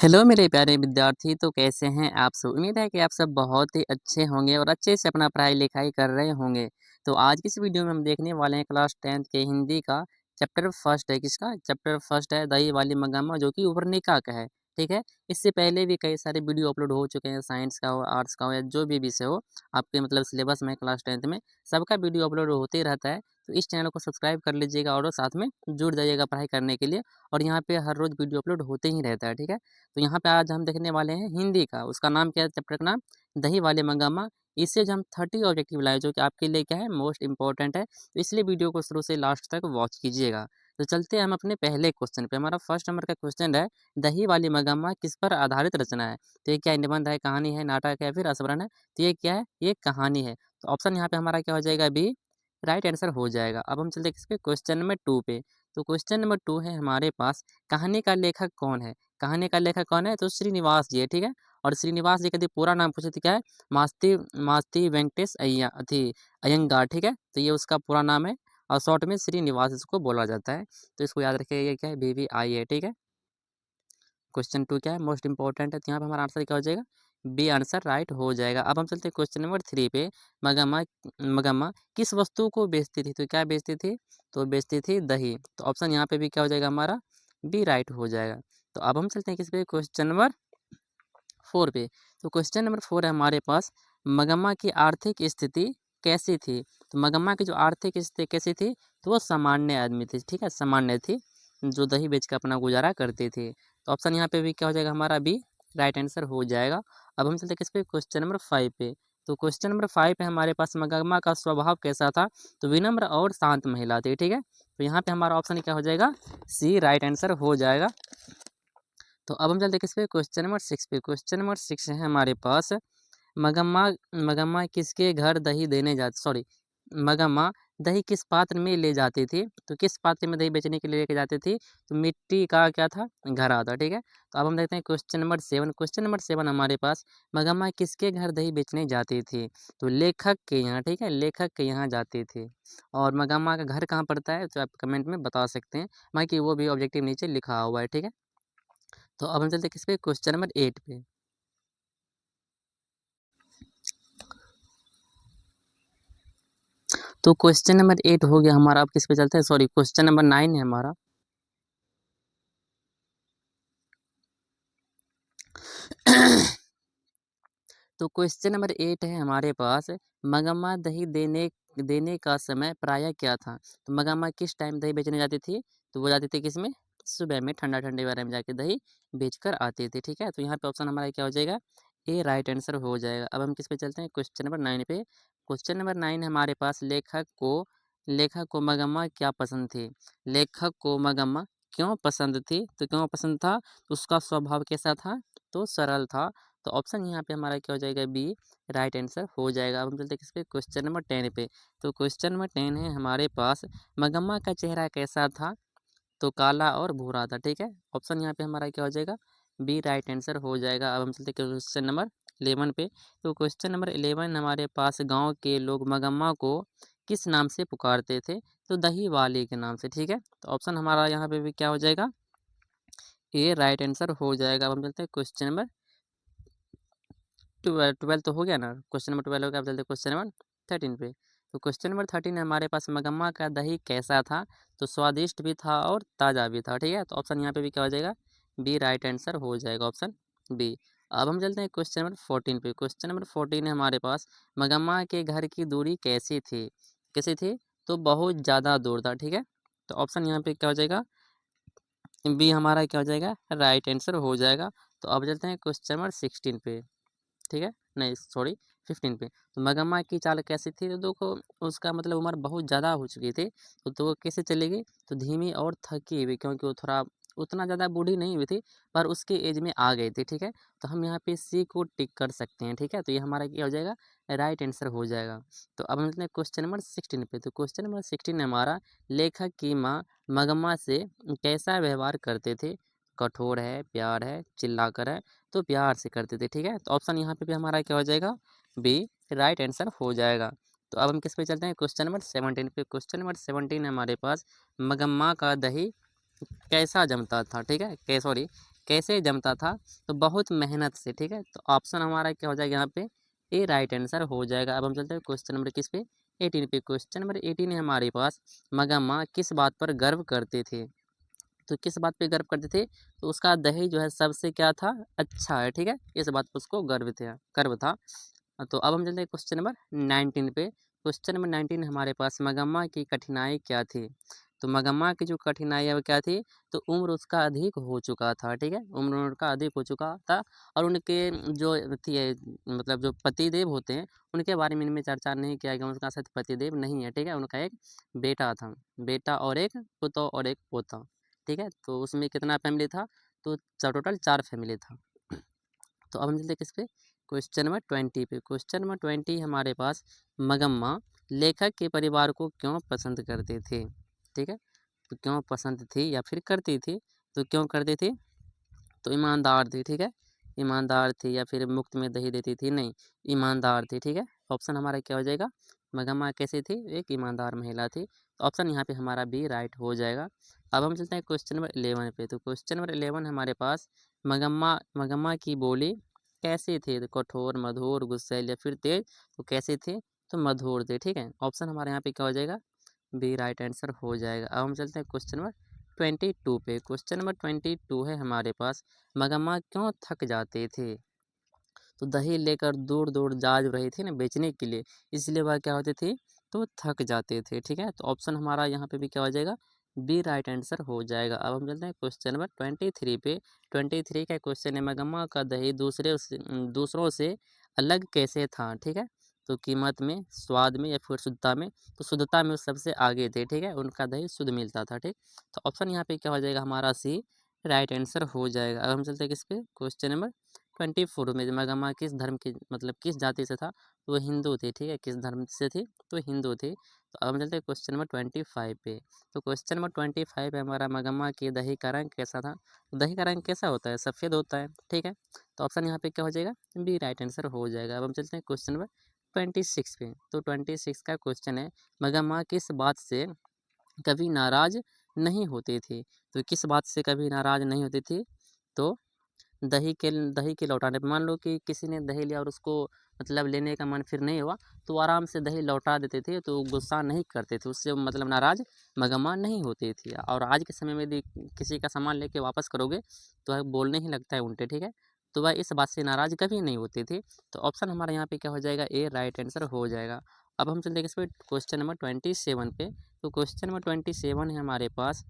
Hello मेरे प्यारे विद्यार्थी, तो कैसे हैं आप सब? उम्मीद है कि आप सब बहुत ही अच्छे होंगे और अच्छे से अपना पढ़ाई-लिखाई कर रहे होंगे। तो आज की इस वीडियो में हम देखने वाले हैं क्लास 10th के हिंदी का चैप्टर फर्स्ट है किसका? चैप्टर फर्स्ट है दही वाली मंगम्मा जो कि उभरनिका का है, ठीक है? इससे पहले भी कई सारे वीडियो अपलोड हो चुके हैं, साइंस का हो, आर्ट्स का हो या जो भी विषय हो, आपके मतलब सिलेबस में क्लास 10th में सबका वीडियो अपलोड होते ही रहता है। तो इस चैनल को सब्सक्राइब कर लीजिएगा और साथ में जुड़ जाइएगा पढ़ाई करने के लिए और यहाँ पे हर रोज़ वीडियो अपलोड होते ही रहता है, ठीक है? तो यहाँ पे आज हम देखने वाले हैं हिंदी का, उसका नाम क्या है चैप्टर का नाम? दही वाले मंगम्मा। इससे जो हम 30 ऑब्जेक्टिव लाए जो कि आपके लिए क्या है मोस्ट इम्पोर्टेंट है, तो इसलिए वीडियो को शुरू से लास्ट तक वॉच कीजिएगा। तो चलते हैं हम अपने पहले क्वेश्चन पे। हमारा फर्स्ट नंबर का क्वेश्चन है, दही वाली मंगम्मा किस पर आधारित रचना है? तो ये क्या निबंध है, कहानी है, नाटक है, फिर स्मरण है? तो ये क्या है? ये कहानी है। तो ऑप्शन यहाँ पे हमारा क्या हो जाएगा? बी राइट आंसर हो जाएगा। अब हम चलते हैं किस पे? क्वेश्चन नंबर 2 पे। तो क्वेश्चन नंबर 2 है हमारे पास, कहानी का लेखक कौन है? कहानी का लेखक कौन है? तो श्रीनिवास जी है, ठीक है? और श्रीनिवास जी का यदि पूरा नाम पूछे तो क्या है? मास्ती मास्ती वेंकटेश अयंगार, ठीक है? तो ये उसका पूरा नाम है और शॉर्ट में श्रीनिवास इसको बोला जाता है। तो इसको याद रखिए, ये क्या है? BVI है, ठीक है? क्वेश्चन 2 क्या है? मोस्ट इंपॉर्टेंट है, तो यहाँ पे हमारा आंसर क्या हो जाएगा? बी आंसर राइट हो जाएगा। अब हम चलते हैं क्वेश्चन नंबर 3 पे। मगम्मा मगम्मा किस वस्तु को बेचती थी? तो क्या बेचती थी? तो बेचती थी दही। तो ऑप्शन यहाँ पे भी क्या हो जाएगा हमारा? बी राइट हो जाएगा। तो अब हम चलते हैं किस पे? क्वेश्चन नंबर 4 पे। तो क्वेश्चन नंबर 4 है हमारे पास, मगम्मा की आर्थिक स्थिति कैसी थी? तो मगम्मा की जो आर्थिक स्थिति कैसी थी? तो वो सामान्य आदमी थी, ठीक है? सामान्य थी, जो दही बेच के अपना गुजारा करती थी। तो ऑप्शन यहाँ पे भी क्या हो जाएगा हमारा? बी राइट आंसर हो जाएगा। अब हम चलते हैं किस पे? क्वेश्चन नंबर 5 पे। तो क्वेश्चन नंबर 5 पे हमारे पास, मगम्मा का स्वभाव कैसा था? तो विनम्र और शांत महिला थी, ठीक है? तो यहाँ पे हमारा ऑप्शन क्या हो जाएगा? सी राइट आंसर हो जाएगा। तो अब हम चलते हैं किस पे? क्वेश्चन नंबर 6 पे। क्वेश्चन नंबर 6 है हमारे पास, मगम्मा मगम्मा किसके घर दही देने जाती सॉरी मगम्मा दही किस पात्र में ले जाती थी? तो किस पात्र में दही बेचने के लिए लेके जाती थी? तो मिट्टी का क्या था? घड़ा था, ठीक है? तो अब हम देखते हैं क्वेश्चन नंबर 7। क्वेश्चन नंबर 7 हमारे पास, मगम्मा किसके घर दही बेचने जाती थी? तो लेखक के यहाँ, ठीक है? लेखक के यहाँ जाती थी। और मगम्मा का घर कहाँ पड़ता है? तो आप कमेंट में बता सकते हैं, बाकी वो भी ऑब्जेक्टिव नीचे लिखा हुआ है, ठीक है? तो अब हम चलते हैं किस पे? क्वेश्चन नंबर 8 पे। तो क्वेश्चन नंबर 8 हो गया हमारा। अब किस पे चलते हैं? सॉरी, क्वेश्चन नंबर 9 है हमारा। तो क्वेश्चन नंबर 8 है हमारे पास, मगम्मा दही देने देने का समय प्रायः क्या था? तो मगम्मा किस टाइम दही बेचने जाती थी? तो वो जाती थी किसमें? सुबह में, ठंडा ठंडे वाले में जाके दही बेच कर आती थी, ठीक है? तो यहाँ पे ऑप्शन हमारा क्या हो जाएगा? ए राइट आंसर हो जाएगा। अब हम किस पे चलते हैं? क्वेश्चन नंबर 9 पे। क्वेश्चन नंबर 9 हमारे पास, लेखक को मगम्मा क्या पसंद थी? लेखक को मगम्मा क्यों पसंद थी? तो क्यों पसंद था? तो उसका स्वभाव कैसा था? तो सरल था। तो ऑप्शन यहाँ पे हमारा क्या हो जाएगा? बी राइट आंसर हो जाएगा। अब हम चलते हैं किस पे? क्वेश्चन नंबर 10 पे। तो क्वेश्चन नंबर 10 है हमारे पास, मगम्मा का चेहरा कैसा था? तो काला और भूरा था, ठीक है? ऑप्शन यहाँ पे हमारा क्या हो जाएगा? बी राइट आंसर हो जाएगा। अब हम चलते हैं क्वेश्चन नंबर 11 पे। तो क्वेश्चन नंबर 11 हमारे पास, गांव के लोग मगम्मा को किस नाम से पुकारते थे? तो दही वाली के नाम से, ठीक है? तो ऑप्शन हमारा यहाँ पे भी क्या हो जाएगा? ए राइट आंसर हो जाएगा। अब हम चलते हैं क्वेश्चन नंबर 12 तो हो गया ना? क्वेश्चन नंबर 12 हो गया। अब चलते हैं क्वेश्चन नंबर 13 पे। तो क्वेश्चन नंबर 13 हमारे पास, मगम्मा का दही कैसा था? तो स्वादिष्ट भी था और ताज़ा भी था, ठीक है? तो ऑप्शन यहाँ पे भी क्या हो जाएगा? बी राइट आंसर हो जाएगा, ऑप्शन बी। अब हम चलते हैं क्वेश्चन नंबर 14 पे। क्वेश्चन नंबर 14 है हमारे पास, मगम्मा के घर की दूरी कैसी थी? कैसी थी? तो बहुत ज़्यादा दूर था, ठीक है? तो ऑप्शन यहाँ पे क्या हो जाएगा? बी हमारा क्या हो जाएगा? राइट आंसर हो जाएगा। तो अब चलते हैं क्वेश्चन नंबर 16 पे, ठीक है? नहीं सॉरी, 15 पे। तो मगम्मा की चाल कैसी थी? तो देखो, उसका मतलब उम्र बहुत ज़्यादा हो चुकी थी, तो वो कैसे चलेगी? तो धीमी और थकी हुई, क्योंकि वो थोड़ा उतना ज़्यादा बूढ़ी नहीं हुई थी, पर उसके एज में आ गई थी, ठीक है? तो हम यहाँ पे सी को टिक कर सकते हैं, ठीक है? तो ये हमारा क्या हो जाएगा? राइट आंसर हो जाएगा। तो अब हम चलते हैं क्वेश्चन नंबर 16 पे। तो क्वेश्चन नंबर 16 हमारा, लेखक की माँ मगम्मा से कैसा व्यवहार करते थे? कठोर है, प्यार है, चिल्लाकर है? तो प्यार से करते थे, ठीक है? तो ऑप्शन यहाँ पे भी हमारा क्या हो जाएगा? बी राइट आंसर हो जाएगा। तो अब हम किस पे चलते हैं? क्वेश्चन नंबर 17 पे। क्वेश्चन नंबर 17 हमारे पास, मगम्मा का दही कैसा जमता था, ठीक है? सॉरी, कैसे जमता था? तो बहुत मेहनत से, ठीक है। तो ऑप्शन हमारा क्या हो जाएगा यहाँ पे, ए राइट आंसर हो जाएगा। अब हम चलते हैं क्वेश्चन नंबर किस पे, 18 पे। क्वेश्चन नंबर 18 है हमारे पास, मगम्मा किस बात पर गर्व करते थे? तो किस बात पे गर्व करते थे? तो उसका दही जो है सबसे क्या था, अच्छा है, ठीक है। इस बात पर उसको गर्व था। तो अब हम चलते हैं क्वेश्चन नंबर 19 पे। क्वेश्चन नंबर 19 हमारे पास, मगम्मा की कठिनाई क्या थी? तो मगम्मा की जो कठिनाई है वो क्या थी? तो उम्र उसका अधिक हो चुका था, ठीक है। उम्र उनका अधिक हो चुका था और उनके जो थी मतलब जो पतिदेव होते हैं उनके बारे में इनमें चर्चा नहीं किया गया। उनका साथ पतिदेव नहीं है, ठीक है। उनका एक बेटा था, बेटा और एक पुतौ और एक पोता, ठीक है। तो उसमें कितना फैमिली था? तो टोटल 4 फैमिली था। तो अब हम चलते हैं किस पे, क्वेश्चन नंबर 20 पे। क्वेश्चन नंबर 20 हमारे पास, मगम्मा लेखक के परिवार को क्यों पसंद करते थे? ठीक है। तो क्यों पसंद थी या फिर करती थी? तो क्यों करती थी? तो ईमानदार थी, ठीक है। ईमानदार थी या फिर मुफ्त में दही देती थी? नहीं, ईमानदार थी, ठीक है। ऑप्शन हमारा क्या हो जाएगा, मगम्मा कैसी थी? एक ईमानदार महिला थी। तो ऑप्शन यहाँ पे हमारा बी राइट हो जाएगा। अब हम चलते हैं क्वेश्चन नंबर 11 पे। तो क्वेश्चन नंबर 11 हमारे पास, मगम्मा मगम्मा की बोली कैसी थी? तो कठोर, मधुर, गुस्सैल या फिर तेज? तो कैसे थे? तो मधुर थे, ठीक है। ऑप्शन हमारे यहाँ पे क्या हो जाएगा, बी राइट आंसर हो जाएगा। अब हम चलते हैं क्वेश्चन नंबर 22 पे। क्वेश्चन नंबर 22 है हमारे पास, मगम्मा क्यों थक जाते थे? तो दही लेकर दूर दूर जा रही थी ना बेचने के लिए, इसलिए वह क्या होते थे? तो थक जाते थे, ठीक है। तो ऑप्शन हमारा यहाँ पे भी क्या हो जाएगा, बी राइट आंसर हो जाएगा। अब हम चलते हैं क्वेश्चन नंबर 23 पे। 23 का क्वेश्चन है, मगम्मा का दही दूसरों से अलग कैसे था? ठीक है। तो कीमत में, स्वाद में या फिर शुद्धता में? तो शुद्धता में वो सबसे आगे थे, ठीक है। उनका दही शुद्ध मिलता था, ठीक। तो ऑप्शन यहाँ पे क्या हो जाएगा हमारा, सी राइट आंसर हो जाएगा। अब हम चलते हैं किस पे, क्वेश्चन नंबर 24 में, मगम्मा किस धर्म की मतलब किस जाति से था? तो वो हिंदू थे, ठीक है। किस धर्म से थी? तो हिंदू थे। तो अब हम चलते हैं क्वेश्चन नंबर 25 पे। तो क्वेश्चन नंबर 25 है हमारा, मगम्मा के दही का रंग कैसा था? तो दही का रंग कैसा होता है? सफ़ेद होता है, ठीक है। तो ऑप्शन यहाँ पे क्या हो जाएगा, बी राइट आंसर हो जाएगा। अब हम चलते हैं क्वेश्चन नंबर 26 पे। तो 26 का क्वेश्चन है, मगम्मा किस बात से कभी नाराज़ नहीं होती थी? तो किस बात से कभी नाराज़ नहीं होती थी? तो दही के लौटाने पे, मान लो कि किसी ने दही लिया और उसको मतलब लेने का मन फिर नहीं हुआ, तो आराम से दही लौटा देते थे, तो गुस्सा नहीं करते थे, उससे मतलब नाराज़ मगम्मा नहीं होती थी। और आज के समय में यदि किसी का सामान लेके वापस करोगे, तो वह बोलने ही लगता है उल्टे, ठीक है। तो वह इस बात से नाराज़ कभी नहीं होती थी। तो ऑप्शन हमारा यहाँ पे क्या हो जाएगा, ए राइट आंसर हो जाएगा। अब हम चलते हैं किस पे, क्वेश्चन नंबर 27 पे। तो क्वेश्चन नंबर 27 है हमारे पास,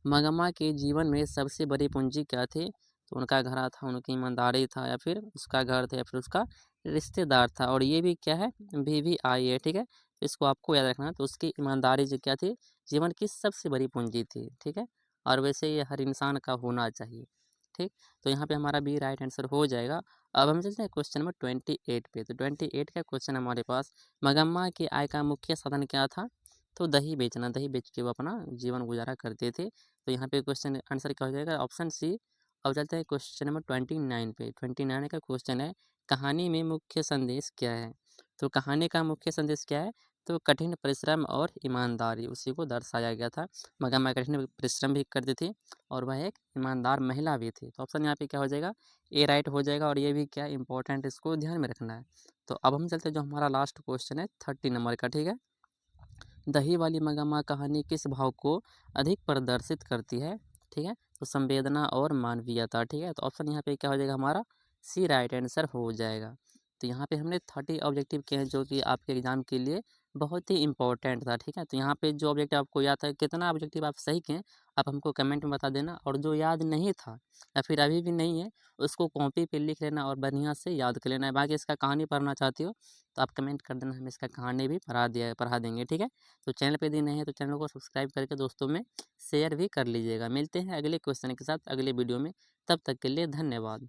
मगम्मा के जीवन में सबसे बड़ी पूंजी क्या थी? तो उनका घड़ा था, उनकी ईमानदारी था या फिर उसका घर था या फिर उसका रिश्तेदार था। और ये भी क्या है, वीवीआई है, ठीक है। इसको आपको याद रखना है। तो उसकी ईमानदारी जो क्या थी, जीवन की सबसे बड़ी पूंजी थी, ठीक है। और वैसे ये हर इंसान का होना चाहिए, ठीक। तो यहाँ पे हमारा बी राइट आंसर हो जाएगा। अब हम चलते हैं क्वेश्चन नंबर 28 पे। तो 28 का क्वेश्चन हमारे पास, मगम्मा की आय का मुख्य साधन क्या था? तो दही बेचना, दही बेच के वो अपना जीवन गुजारा करते थे। तो यहाँ पे क्वेश्चन आंसर क्या हो जाएगा, ऑप्शन सी। अब चलते हैं क्वेश्चन नंबर 29 पे। 29 का क्वेश्चन है, कहानी में मुख्य संदेश क्या है? तो कहानी का मुख्य संदेश क्या है? तो कठिन परिश्रम और ईमानदारी, उसी को दर्शाया गया था। मगम्मा कठिन परिश्रम भी करती थी और वह एक ईमानदार महिला भी थी। तो ऑप्शन यहाँ पे क्या हो जाएगा, ए राइट हो जाएगा। और ये भी क्या इंपॉर्टेंट, इसको ध्यान में रखना है। तो अब हम चलते हैं जो हमारा लास्ट क्वेश्चन है 30 नंबर का, ठीक है। दही वाली मगम्मा कहानी किस भाव को अधिक प्रदर्शित करती है? ठीक है। तो संवेदना और मानवीयता, ठीक है। तो ऑप्शन यहाँ पे क्या हो जाएगा हमारा, सी राइट आंसर हो जाएगा। तो यहाँ पे हमने 30 ऑब्जेक्टिव किए हैं जो कि आपके एग्जाम के लिए बहुत ही इंपॉर्टेंट था, ठीक है। तो यहाँ पे जो ऑब्जेक्टिव आपको याद है, कितना ऑब्जेक्टिव आप सही किए, आप हमको कमेंट में बता देना। और जो याद नहीं था या फिर अभी भी नहीं है, उसको कॉपी पे लिख लेना और बढ़िया से याद कर लेना है। बाकी इसका कहानी पढ़ना चाहती हो तो आप कमेंट कर देना, हम इसका कहानी भी पढ़ा देंगे, ठीक है। तो चैनल पे यदि नए हैं तो चैनल को सब्सक्राइब करके दोस्तों में शेयर भी कर लीजिएगा। मिलते हैं अगले क्वेश्चन के साथ अगले वीडियो में, तब तक के लिए धन्यवाद।